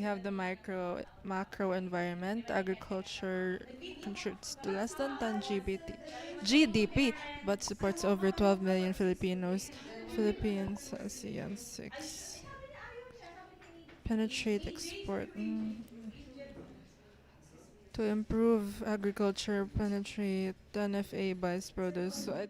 have the macro environment. Agriculture contributes to less than 10 GDP, but supports over 12 million Filipinos. Philippines, ASEAN 6. Penetrate export. To improve agriculture, penetrate NFA buys produce. So I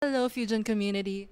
Hello, Fusion community.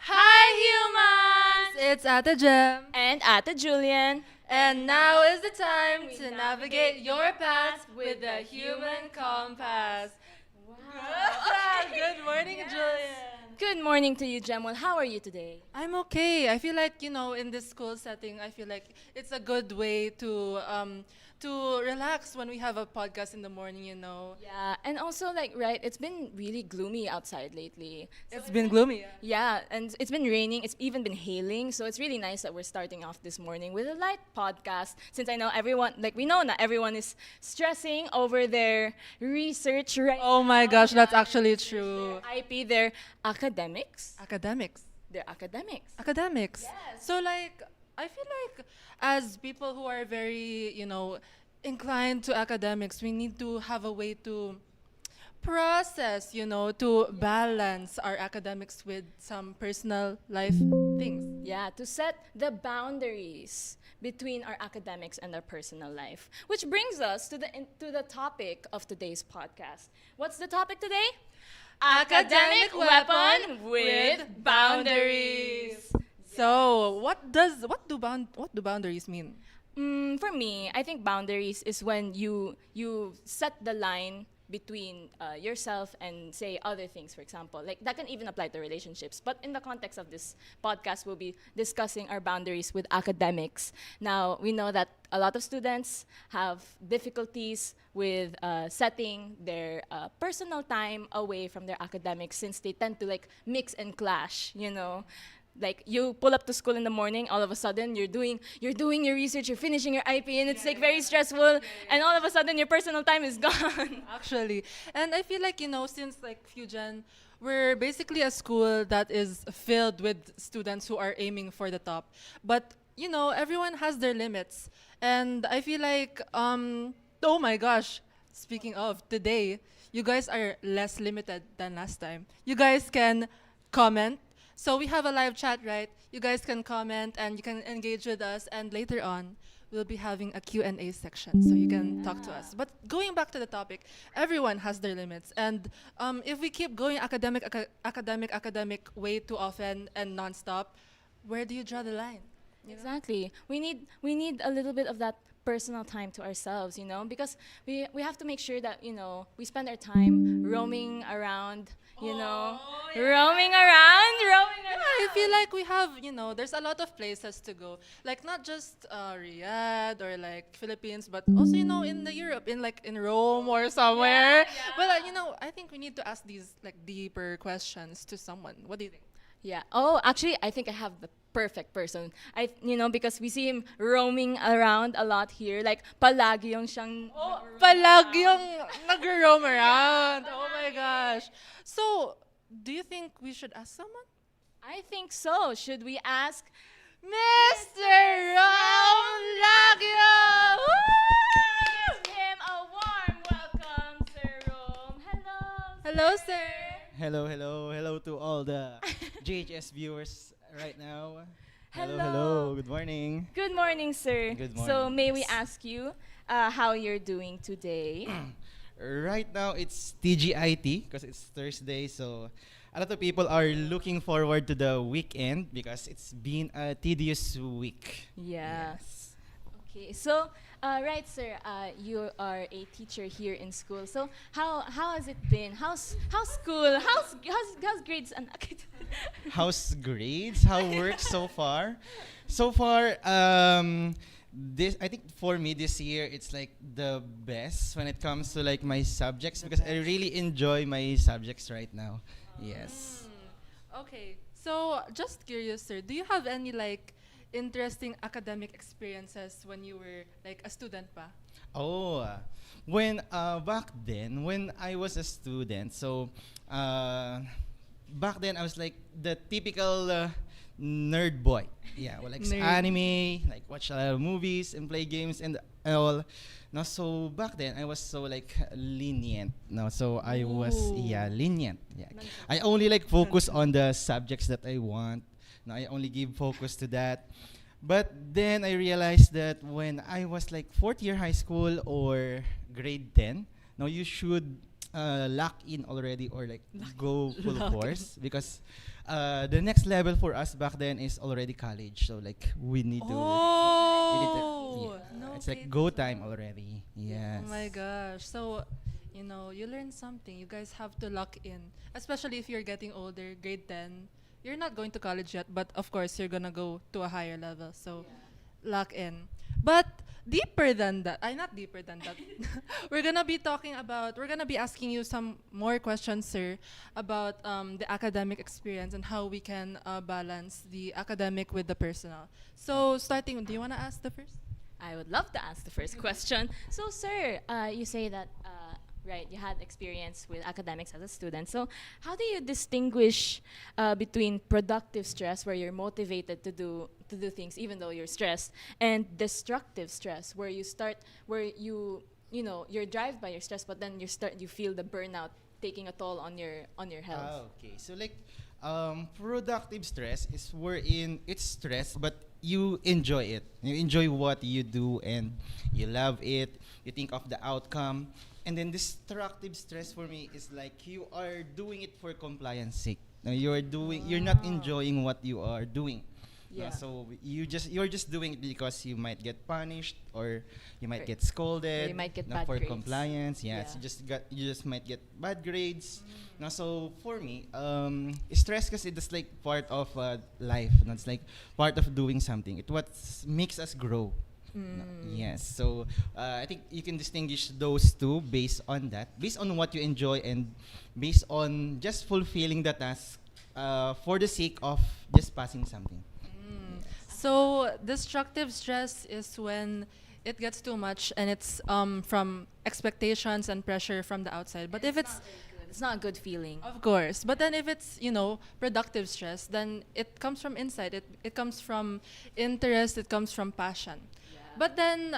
Hi, humans! It's Ate Jem. And Ate Julian. And now is the time to navigate your path with the Human Compass. Good morning, Julian. Good morning to you, Jemon. How are you today? I'm okay. I feel like, in this school setting, I feel like it's a good way to relax when we have a podcast in the morning. Yeah, and also right, it's been really gloomy outside lately. It's been gloomy. Yeah, and it's been raining. It's even been hailing. So it's really nice that we're starting off this morning with a light podcast. Since I know everyone, we know not everyone is stressing over their research right Oh my gosh, that's actually true. IP, their academics. Academics. Their academics. Academics. Yes. So I feel like as people who are very, inclined to academics, we need to have a way to process, to balance our academics with some personal life things. Yeah, to set the boundaries between our academics and our personal life. Which brings us to the topic of today's podcast. What's the topic today? Academic weapon with boundaries. So, what do boundaries mean? For me, I think boundaries is when you set the line between yourself and say other things. For example, like that can even apply to relationships. But in the context of this podcast, we'll be discussing our boundaries with academics. Now we know that a lot of students have difficulties with setting their personal time away from their academics since they tend to mix and clash. Like you pull up to school in the morning, all of a sudden you're doing your research, you're finishing your IP, and it's very stressful, and all of a sudden your personal time is gone. Actually. And I feel like, since Fusion, we're basically a school that is filled with students who are aiming for the top. But, everyone has their limits. And I feel like, oh my gosh, speaking of today, you guys are less limited than last time. You guys can comment. So we have a live chat, right? You guys can comment and you can engage with us. And later on, we'll be having a Q&A section, so you can talk to us. But going back to the topic, everyone has their limits. And if we keep going academic way too often and nonstop, where do you draw the line? Exactly. We need a little bit of that personal time to ourselves, because we have to make sure that, we spend our time roaming around, roaming I feel around. like we have, there's a lot of places to go. Like not just Riyadh or Philippines, but also, in the Europe, in Rome or somewhere. But I think we need to ask these deeper questions to someone. What do you think? Yeah. Oh, actually, I think I have the perfect person. Because we see him roaming around a lot here. Like, palagi yung siyang Palagi yung nag-roam around. Oh my gosh. So, do you think we should ask someone? I think so. Should we ask Mr. Rom Lagyo! Give him a warm welcome, Sir Rome. Hello. Hello, sir. Hello to all the JHS viewers right now. Hello. Good morning. Good morning, sir. Good So, morning. may we ask you how you're doing today? Right now it's TGIT because it's Thursday, so a lot of people are looking forward to the weekend because it's been a tedious week. Yes. Okay. So, right, sir. You are a teacher here in school. So, how has it been? How's school? How's grades and How's grades? How work so far? So far, this I think for me this year it's like the best when it comes to like my subjects because I really enjoy my subjects right now. Yes. Okay, so just curious, sir, do you have any like interesting academic experiences when you were like a student pa? Oh, when back then when I was a student, so uh, back then I was like the typical nerd boy. Yeah, well, like Nerd. anime, like watch a lot of movies and play games and all. No, so back then I was so like lenient. No, so I was Ooh. lenient. Yeah, I only like focus on the subjects that I want. No, I only give focus to that. But then I realized that when I was like fourth year high school or grade 10, no, you should lock in already or like go full Lock in. force because the next level for us back then is already college. So like we need to, Oh, yeah, no it's like kidding. go time already. Yes. Oh my gosh. So, you learn something. You guys have to lock in. Especially if you're getting older, grade 10. You're not going to college yet, but of course you're gonna go to a higher level. So, lock in. But deeper than that, not deeper than that. We're gonna be asking you some more questions, sir, about the academic experience and how we can balance the academic with the personal. So, starting, do you wanna ask the first? I would love to ask the first question. So, sir, you say that right, you had experience with academics as a student. So, how do you distinguish between productive stress, where you're motivated to do things even though you're stressed, and destructive stress, where you're driven by your stress, but then you feel the burnout taking a toll on your health. Okay. So like productive stress is wherein it's stress but you enjoy it. You enjoy what you do and you love it. You think of the outcome. And then destructive stress for me is like you are doing it for compliance sake. Now you're not enjoying what you are doing. Yeah. So you're just doing it because you might get punished or you might Right. get scolded. Or you might get no, bad for grades. compliance. Yes, Yeah. you just might get bad grades. No, so for me, stress kasi it's like part of life. No, it's like part of doing something. It what makes us grow. No, yes. So I think you can distinguish those two based on that, based on what you enjoy, and based on just fulfilling the task for the sake of just passing something. So destructive stress is when it gets too much and it's from expectations and pressure from the outside. But if it's It's not a good feeling. of course, but then if it's productive stress, then it comes from inside. It comes from interest. It comes from passion. But then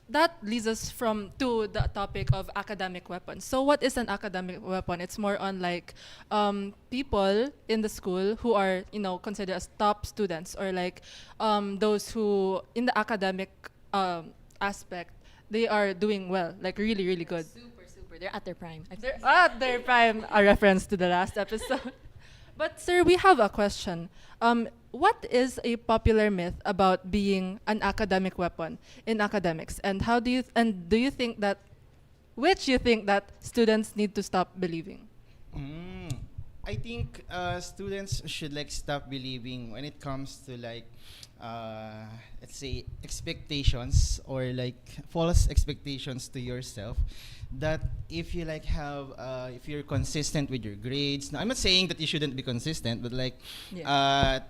that leads us to the topic of academic weapons. So what is an academic weapon? It's more on like people in the school who are considered as top students, or like those who in the academic aspect they are doing well, like really really good. Super. They're at their prime. They're at their prime, a reference to the last episode. But sir, we have a question. What is a popular myth about being an academic weapon in academics, and do you think that which you think that students need to stop believing? I think students should like stop believing when it comes to like let's say expectations or like false expectations to yourself, that if you like have if you're consistent with your grades. Now, I'm not saying that you shouldn't be consistent, but like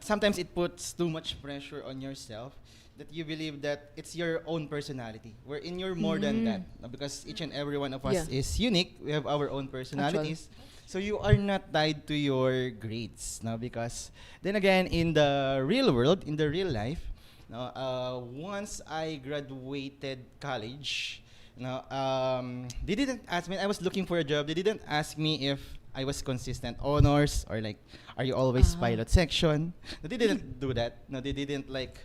sometimes it puts too much pressure on yourself that you believe that it's your own personality, wherein you're more than that. Now, because each and every one of us Yeah. is unique. We have our own personalities. So you are not tied to your grades now, because then again in the real world, in the real life, now once I graduated college, now they didn't ask me. I was looking for a job. They didn't ask me if I was consistent honors or like, are you always pilot section? No, they didn't do that. No, they didn't like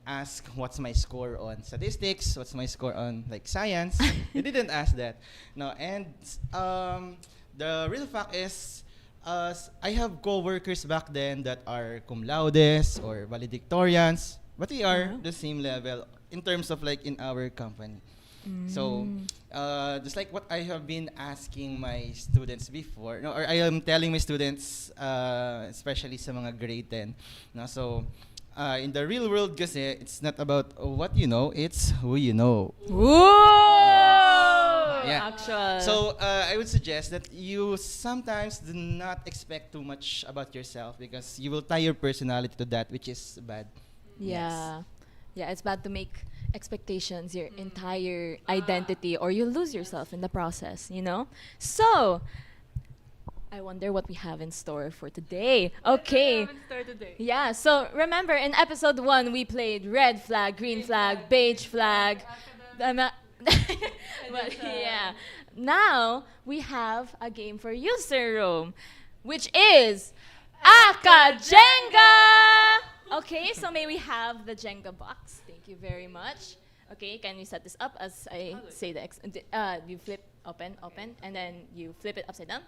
ask what's my score on statistics, what's my score on like science. They didn't ask that. No, and the real fact is I have co-workers back then that are cum laudes or valedictorians, but we are the same level in terms of like in our company. So, just like what I have been asking my students before, no, or I am telling my students, especially sa mga grade 10, no, so, in the real world kasi, it's not about what you know, it's who you know. Whoa! Yeah. Actual. So, I would suggest that you sometimes do not expect too much about yourself because you will tie your personality to that, which is bad. yeah. Yeah, it's bad to make expectations your entire identity or you lose yourself in the process, you know? So, I wonder what we have in store for today. Okay. Yeah, so remember in episode 1 we played red flag, green flag, beige flag. But yeah. Now we have a game for you, Sir Rome, which is Aka Jenga! Okay, so may we have the Jenga box. Thank you very much. Okay, can we set this up as I say the you flip open, and then you flip it upside down?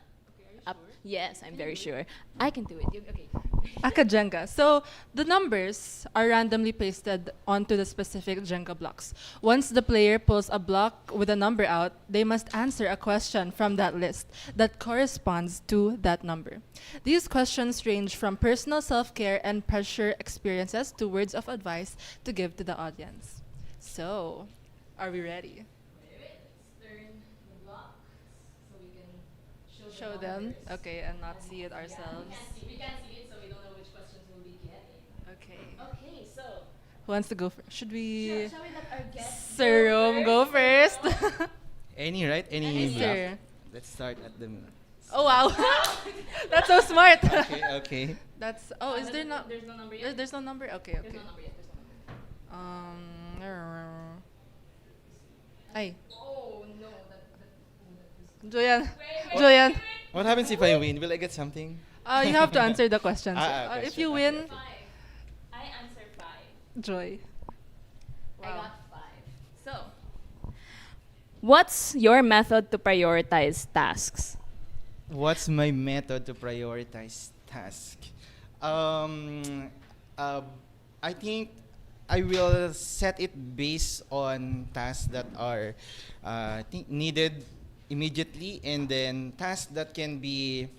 Up. Yes, I'm very sure. I can do it. Okay. Aka Jenga. So the numbers are randomly pasted onto the specific Jenga blocks. Once the player pulls a block with a number out, they must answer a question from that list that corresponds to that number. These questions range from personal self-care and pressure experiences to words of advice to give to the audience. So, are we ready? Show them. Okay, and not see it ourselves. We can't see it, so we don't know which questions we'll be getting. Okay. Okay, so Who wants to go first? Should we? shall we let our guests Sir Rome go first. Any, right? Any block? Sir. Let's start at the Oh wow, that's so smart. Okay, okay. That's is there not? There's no number yet. There's no number. Okay, There's okay. no number yet. There's no number. Ay, Oh no. Joyan, Joyan. What happens if I win? Will I get something? You have to answer the questions. Okay, If sure. you Okay, win, 5. I answered 5. Joy. I got 5. So, what's your method to prioritize tasks? What's my method to prioritize task? I think I will set it based on tasks that are I think needed immediately, and then tasks that can be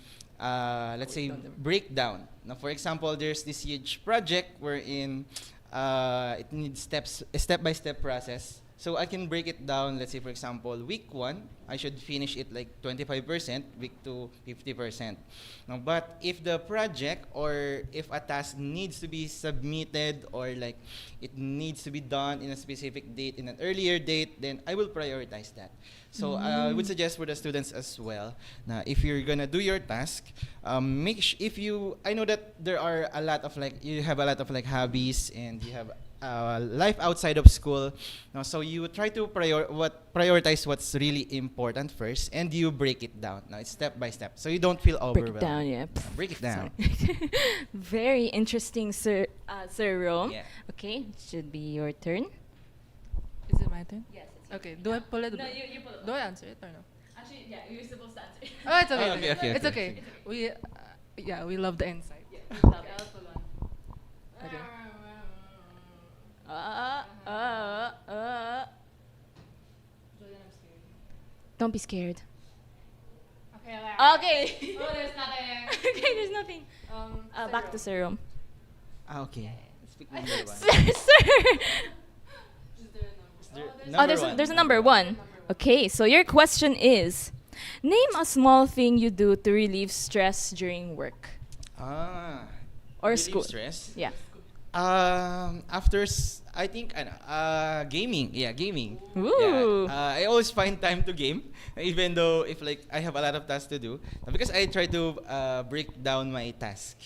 let's say breakdown. Now, for example, there's this huge project wherein it needs a step-by-step process. So I can break it down. Let's say, for example, week 1, I should finish it like 25%, week 2, 50%. Now, but if the project or if a task needs to be submitted or like it needs to be done in a specific date, in an earlier date, then I will prioritize that. So I would suggest for the students as well, na if you're gonna do your task, if you, I know that there are a lot of like, you have a lot of like hobbies and you have life outside of school. No, so you try to prioritize what's really important first, and you break it down. No, it's step by step, so you don't feel overwhelmed. Break it down, yeah. Break it down. Sorry. Very interesting, Sir Rome. Yeah. Okay, should be your turn. Is it my turn? Yes. Okay. Do I pull it? No, you pull it. Do I answer it or no? Actually, yeah, you're supposed to answer. Oh, it's okay. Oh, okay, It's okay. okay. We, yeah, we love the insight. Love Okay, it. I'll pull one. Okay. Don't be scared. Okay. Okay. Oh, there's nothing. Okay, there's nothing. Back to Sir Rome. Okay. Let's pick number 1. Sir. Oh, there's a number 1. Okay, so your question is, name a small thing you do to relieve stress during work or relieve school. stress. Yeah. I think gaming. Yeah, gaming. Ooh. Yeah. I always find time to game, even though if like I have a lot of tasks to do, because I try to break down my task.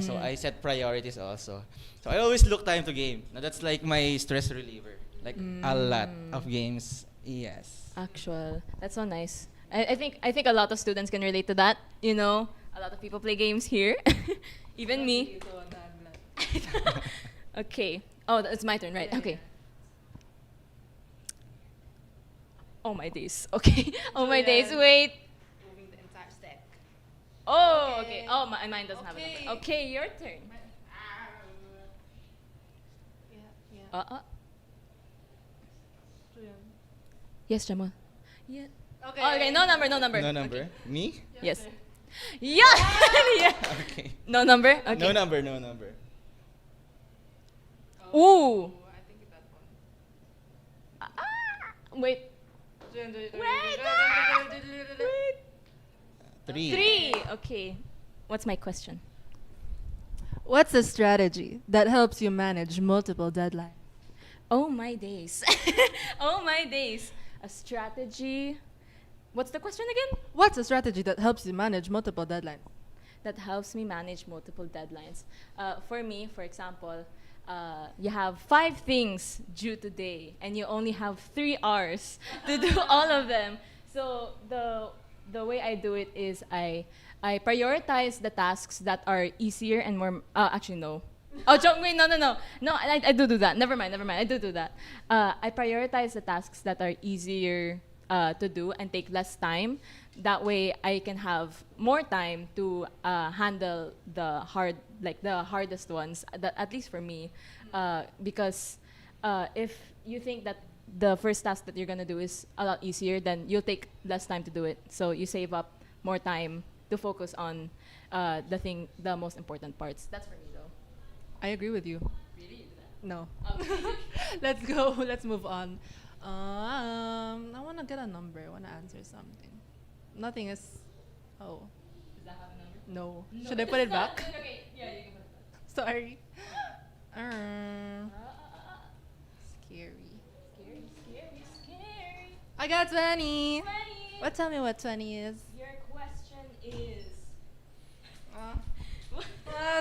So I set priorities also. So I always look time to game. Now that's like my stress reliever. Like a lot of games. Yes. Actual. That's so nice. I think a lot of students can relate to that. You know, a lot of people play games here. Even me. Okay. Oh, it's my turn, right? Okay. Oh my days. Okay. Oh my days. Wait. Moving the entire stack. Oh, okay. Oh, mine doesn't have a number. Okay, your turn. Uh. Yes, Jamal. Yeah. Okay, no number, no number. No number. Me? Yes. Yeah. Yeah. Okay. No number. Okay. No number. No number. Ooh. Wait. Wait. Three. Three. Okay. What's my question? What's a strategy that helps you manage multiple deadlines? Oh my days. Oh my days. A strategy. What's the question again? What's a strategy that helps you manage multiple deadlines? That helps me manage multiple deadlines. For me, for example, you have 5 things due today, and you only have 3 hours to do all of them. So the way I do it is I prioritize the tasks that are easier and more. Actually, no. Oh, wait, no. No, I do that. Never mind. I do that. I prioritize the tasks that are easier to do and take less time. That way, I can have more time to handle the hardest ones. At least for me, because if you think that the first task that you're gonna do is a lot easier, then you'll take less time to do it. So you save up more time to focus on the most important parts. That's for me, though. I agree with you. Really? No. Okay. Let's go. Let's move on. I want to get a number. I want to answer something. Nothing is. Oh, Does that have a number? no. Should I put it back? Okay, yeah, you can put it back. Sorry. Uh, Scary. Scary. I got 20. 20. What? Tell me what 20 is. Your question is.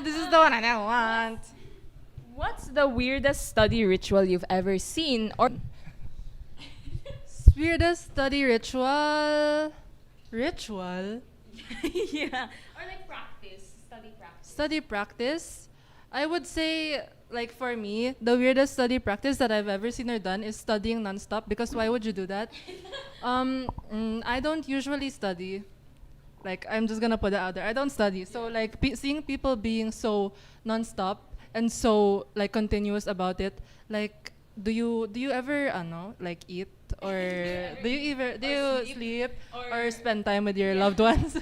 This is the one I don't want. What's the weirdest study ritual you've ever seen or? Weirdest study ritual. Ritual? Yeah. Or like practice, study practice. Study practice. I would say, like for me, the weirdest study practice that I've ever seen or done is studying nonstop. Because why would you do that? I don't usually study. Like, I'm just gonna put it out there. I don't study. So like seeing people being so nonstop and so like continuous about it, like do you ever like eat or do you sleep or spend time with your loved ones?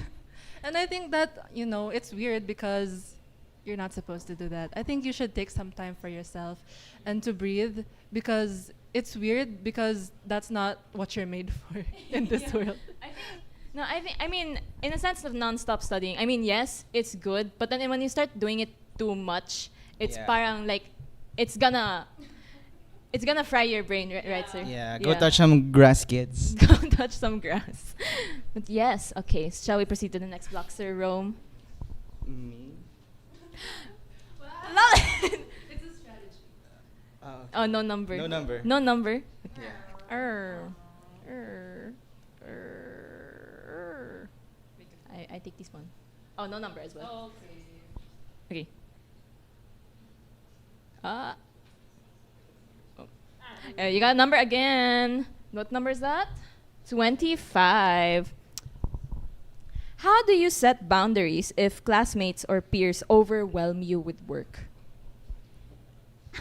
And I think that it's weird because you're not supposed to do that. I think you should take some time for yourself and to breathe because it's weird because that's not what you're made for in this Yeah. world. I mean, in a sense of non-stop studying, I mean, yes, it's good, but then when you start doing it too much, it's Yeah. parang like, it's gonna fry your brain, right, sir? Yeah. Go touch some grass, kids. Go touch some grass. But yes, okay, shall we proceed to the next block, Sir Rome? Me. Love it! It's a strategy. Oh, no number. No number. No number. Yeah. I take this one. Oh, no number as well. Okay. Oh. You got a number again. What number is that? 25. How do you set boundaries if classmates or peers overwhelm you with work?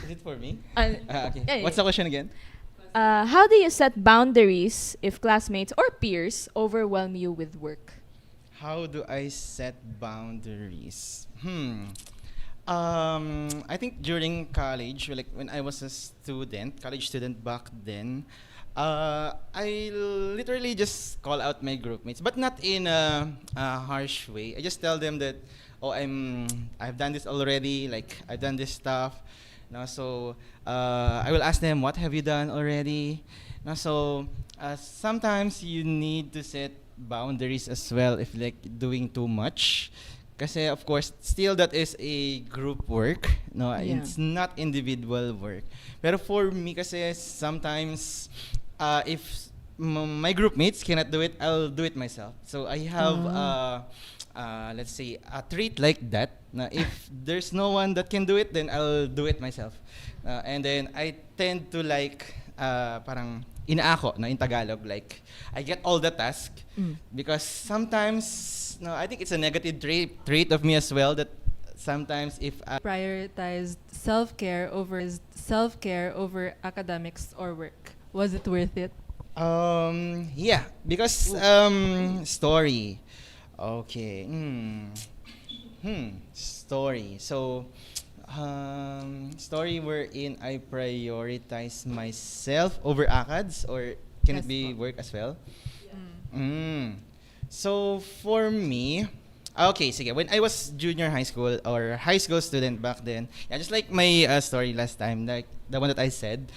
Is it for me? Okay. Okay. What's the question again? How do you set boundaries if classmates or peers overwhelm you with work? How do I set boundaries? I think during college, like when I was a college student back then, I literally just call out my group mates, but not in a harsh way. I just tell them that, I've done this already, like I've done this stuff. So I will ask them, what have you done already? So sometimes you need to set boundaries as well if like doing too much. Kasi of course, still that is a group work. No, Yeah. it's not individual work. Pero for me kasi sometimes if my group mates cannot do it, I'll do it myself. So I have let's say a trait like that. Na if there's no one that can do it, then I'll do it myself. And then I tend to like parang inaako na in Tagalog, like I get all the task because sometimes no, I think it's a negative trait of me as well that sometimes if I Prioritized self-care over academics or work. Was it worth it? yeah, because story. Okay. Story. So story wherein I prioritize myself over ACADS, or can Yes it be po. work as well? Mm. So for me, okay, sige. When I was junior high school or high school student back then, yeah, just like my story last time, like the one that I said,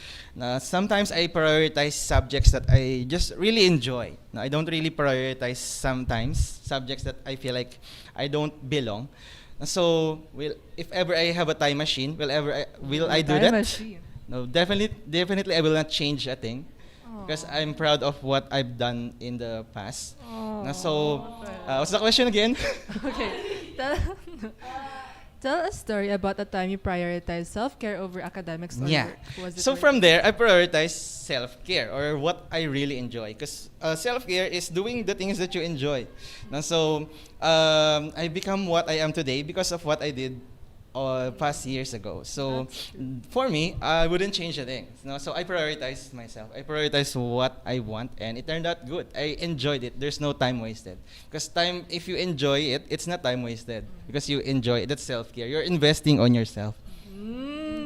sometimes I prioritize subjects that I just really enjoy. No, I don't really prioritize sometimes subjects that I feel like I don't belong. So, if ever I have a time machine, will I do Time that? machine. No, definitely I will not change a thing because Aw. I'm proud of what I've done in the past. So, Aw. what's the question again? Okay. Tell, tell a story about a time you prioritized self-care over academics or Yeah. work. Was it So worth from it? there, I prioritize self-care or what I really enjoy. Because self-care is doing the things that you enjoy. So I become what I am today because of what I did past years ago. So That's true. for me, I wouldn't change a thing. So I prioritize myself. I prioritize what I want, and it turned out good. I enjoyed it. There's no time wasted. Because time, if you enjoy it, it's not time wasted. Because you enjoy it. That's self-care. You're investing on yourself.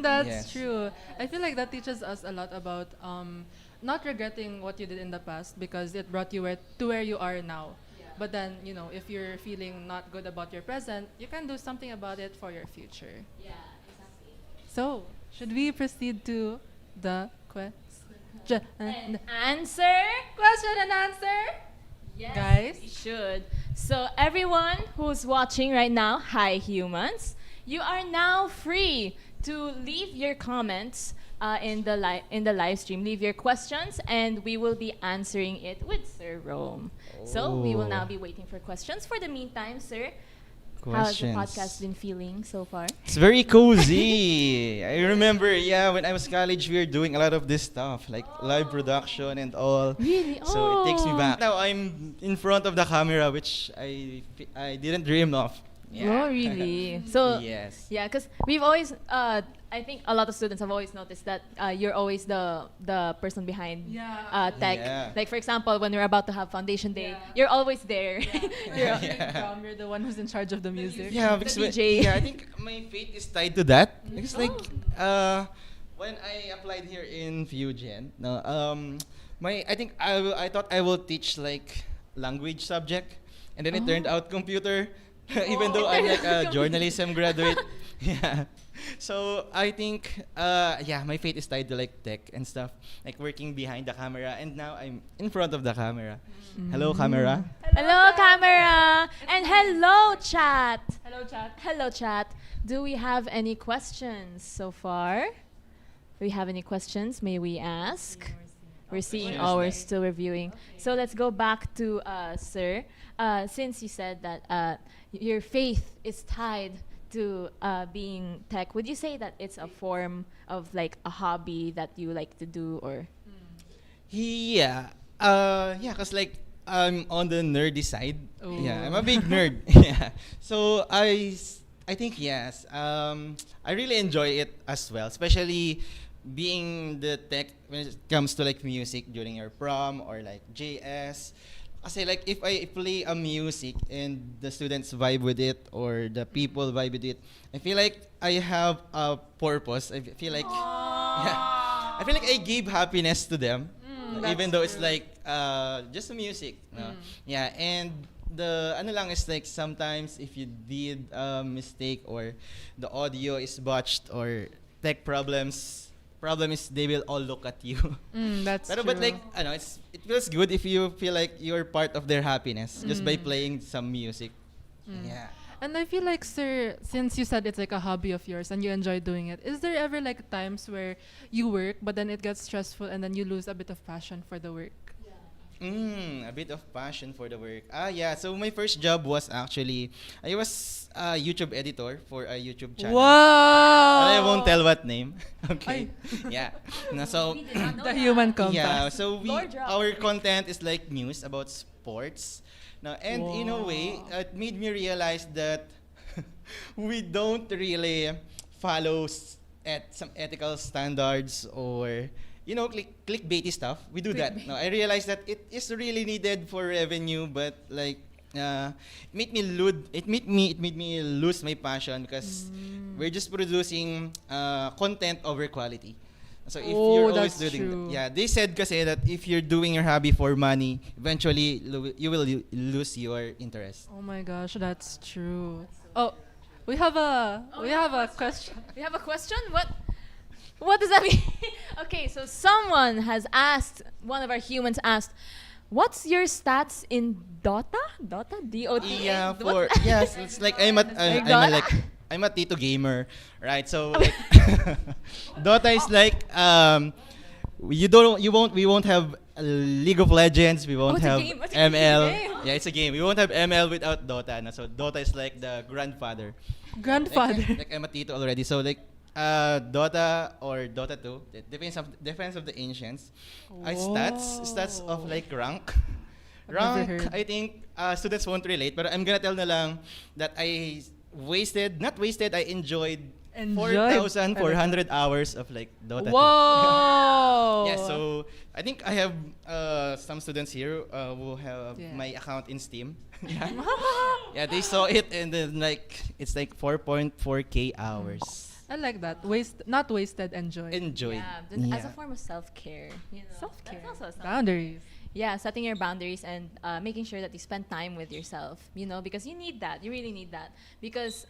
That's Yes. true. I feel like that teaches us a lot about not regretting what you did in the past because it brought you to where you are now. But then, if you're feeling not good about your present, you can do something about it for your future. So, should we proceed to the question And answer? and answer? Yes, Guys? we should. So everyone who's watching right now, hi humans, you are now free to leave your comments in the live stream. Leave your questions, and we will be answering it with Sir Rome. So we will now Oh. be waiting for questions. For the meantime, sir, how's the Questions. podcast been feeling so far? It's very cozy. I remember, yeah, when I was college, we were doing a lot of this stuff, like live production and all. Really? So it takes me Oh. back. Now I'm in front of the camera, which I didn't dream of. Oh, really? So yes. yeah, because we've always, I think a lot of students have always noticed that you're always the person behind Yeah. tech. Yeah. Like for example, when we're about to have foundation day, Yeah. you're always there. You're Yeah. You're the one who's in charge of the music. Yeah, The because DJ. yeah, I think my fate is tied to that. Because like when I applied here in Fujian, no, I thought I will teach like language subject, and then it turned out computer. Even though I'm like a journalism graduate, yeah. So I think yeah, my fate is tied to like tech and stuff, like working behind the camera, and now I'm in front of the camera. Hello, camera. Hello, camera, and hello, chat. Hello, chat. Hello, chat. Do we have any questions so far? Do we have any questions? May we ask? We're seeing. Oh, we're still reviewing. So let's go back to Sir. Since you said that your faith is tied to being tech, would you say that it's a form of like a hobby that you like to do, or? Yeah. Yeah, cause like I'm on the nerdy side. Yeah, I'm a Oh. big nerd. Yeah. So I think yes. I really enjoy it as well, especially being the tech when it comes to like music during your prom or like JS. Kasi like if I play a music and the students vibe with it or the people vibe with it, I feel like I have a purpose. I feel like yeah, I feel like I give happiness to them, even though it's like just the music. No? Yeah, and the ano lang is like sometimes if you did a mistake or the audio is botched or tech problems, problem is they will all look at you. That's Pero true. but like ano, it feels good if you feel like you're part of their happiness just by playing some music. Yeah. And I feel like, sir, since you said it's like a hobby of yours and you enjoy doing it, is there ever like times where you work but then it gets stressful and then you lose a bit of passion for the work? A bit of passion for the work. Yeah. So my first job was actually I was a YouTube editor for a YouTube channel. Wow! I won't tell what name. Okay. Ay. Yeah. No, so We did not know The that. human compass. yeah. So Lord drop. our content is like news about sports. Now, and in a way, Wow. it made me realize that we don't really follow at some ethical standards or clickbaity stuff. We do that. Clickbait. Now I realized that it is really needed for revenue, but like it made me lose my passion because we're just producing content over quality. So if Oh, you're always that's doing true. yeah, they said kasi that if you're doing your hobby for money, eventually you will lose your interest. Oh my gosh, that's true. Oh, we have a Oh, we yeah, have a question. We have a question? What does that mean? Okay, so someone has asked, one of our humans asked, what's your stats in Dota? Dota? D-O-T-A? Yeah, What's for that? yes, it's like I'm a Like I'm a Dota? like I'm a Tito gamer, right? So like Dota is like we won't have League of Legends, we won't it's a have game. It's a ML. game. Yeah, it's a game. We won't have ML without Dota. Na. So Dota is like the grandfather. Grandfather. Like I'm a Tito already. So like Dota or Dota 2, Defense of the Ancients. Stats of like rank. I've never Rank, heard. I think students won't relate, but I'm gonna tell na lang that I not wasted, I enjoyed Enjoyed. 4,400 hours of like Dota 2. Whoa! Yeah, so I think I have some students here who have Yeah. my account in Steam. Yeah. Yeah, they saw it and then like it's like 4.4k hours. I like that. Not wasted, enjoyed. Yeah, Enjoyed. as a form of self-care. You know, Self-care. That's also Boundaries. Yeah, setting your boundaries and making sure that you spend time with yourself, you know, because you need that. You really need that. Because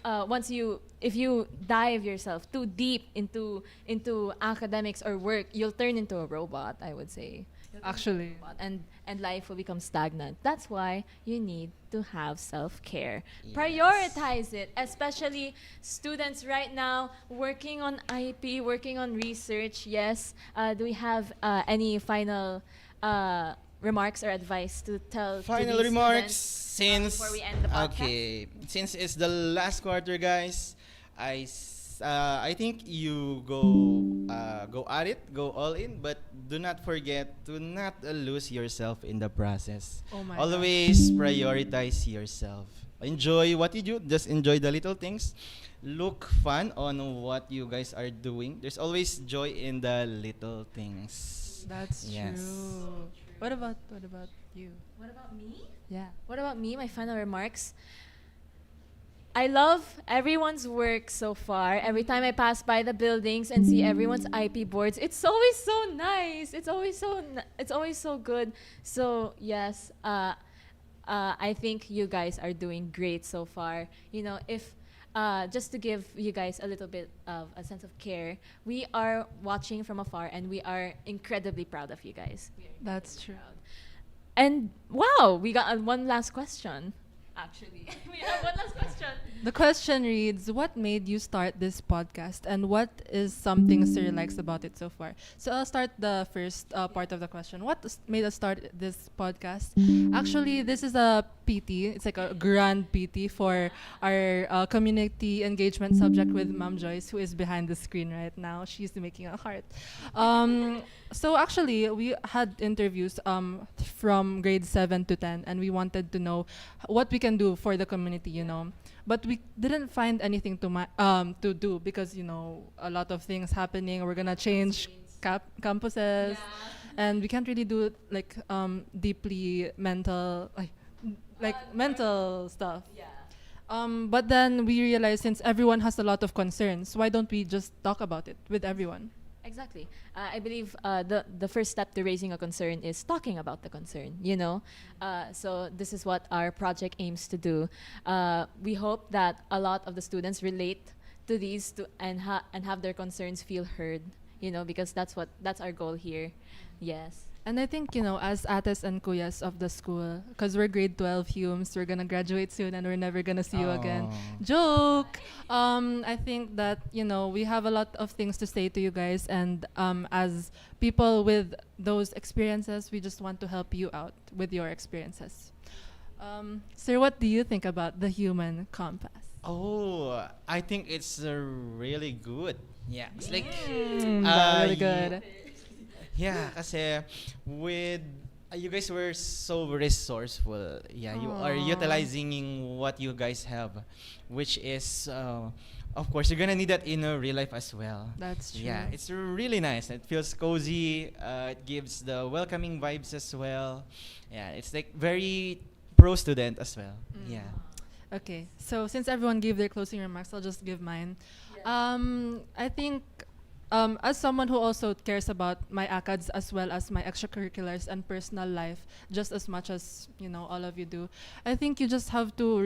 if you dive yourself too deep into academics or work, you'll turn into a robot, I would say. Actually. And life will become stagnant. That's why you need to have self-care. Yes. Prioritize it, especially students right now working on IP, working on research. Yes. Do we have any final remarks or advice to tell to Final these remarks students, since before we end the podcast? okay, since it's the last quarter, guys, I think you go at it, go all in, but do not forget to not lose yourself in the process. Oh my Always prioritize yourself. Enjoy what you do. Just enjoy the little things. Look fun on what you guys are doing. There's always joy in the little things. That's Yes. true. What about you? What about me? Yeah. What about me? My final remarks. I love everyone's work so far. Every time I pass by the buildings and see everyone's IP boards, it's always so nice. It's always so good. So yes, I think you guys are doing great so far. You know, if just to give you guys a little bit of a sense of care, we are watching from afar and we are incredibly proud of you guys. We are That's incredibly true. proud. And wow, we got one last question. Actually, we have one last question. The question reads, what made you start this podcast and what is something Sir likes about it so far? So I'll start the first part of the question. What made us start this podcast? Actually, this is a PT. It's like a grand PT for our community engagement subject with Ma'am Joyce, who is behind the screen right now. She's making a heart. So actually, we had interviews from grade 7 to 10, and we wanted to know what we can do for the community, you know. But we didn't find anything to do because, you know, a lot of things happening. We're gonna change campuses, and we can't really do like deeply mental, mental stuff. Yeah. But then we realized since everyone has a lot of concerns, why don't we just talk about it with everyone? Exactly. I believe the first step to raising a concern is talking about the concern, you know? So this is what our project aims to do. We hope that a lot of the students relate to these and have their concerns feel heard, you know, because that's our goal here. Yes. And I think, as ates and kuyas of the school, because we're grade 12 Humes, we're gonna graduate soon and we're never gonna see you again. Oh. Joke! I think that, we have a lot of things to say to you guys, and as people with those experiences, we just want to help you out with your experiences. Sir, what do you think about the human compass? Oh, I think it's really good. Yeah, it's like Really you- good. yeah, kasi with you guys were so resourceful. Yeah, you are Aw. utilizing what you guys have, which is of course you're gonna need that in a real life as well. That's true. Yeah, it's really nice. It feels cozy. It gives the welcoming vibes as well. Yeah, it's like very pro student as well. Yeah. Okay, so since everyone gave their closing remarks, I'll just give mine. I think, as someone who also cares about my ACADS as well as my extracurriculars and personal life just as much as all of you do, I think you just have to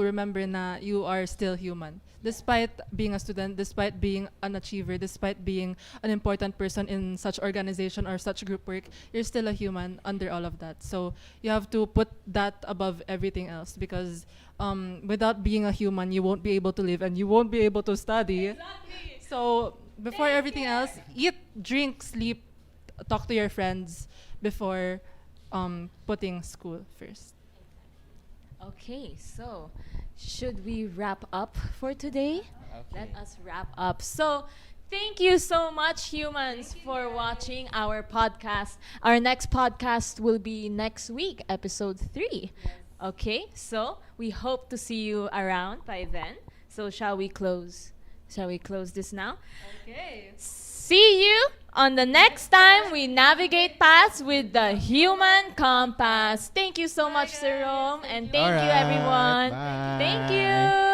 remember na you are still human, despite being a student, despite being an achiever, despite being an important person in such organization or such group work. You're still a human under all of that. So you have to put that above everything else, because without being a human, you won't be able to live and you won't be able to study. So before everything else, eat, drink, sleep, talk to your friends before putting school first. Okay, so should we wrap up for today? Let us wrap up. So, thank you so much, humans, for watching our podcast. Our next podcast will be next week, episode 3. Okay, so we hope to see you around by then. So, shall we close? Shall we close this now? Okay. See you on the next time we navigate paths with the human compass. Thank you so much, Sir Rome, and thank you, Alright, everyone. bye. Thank you.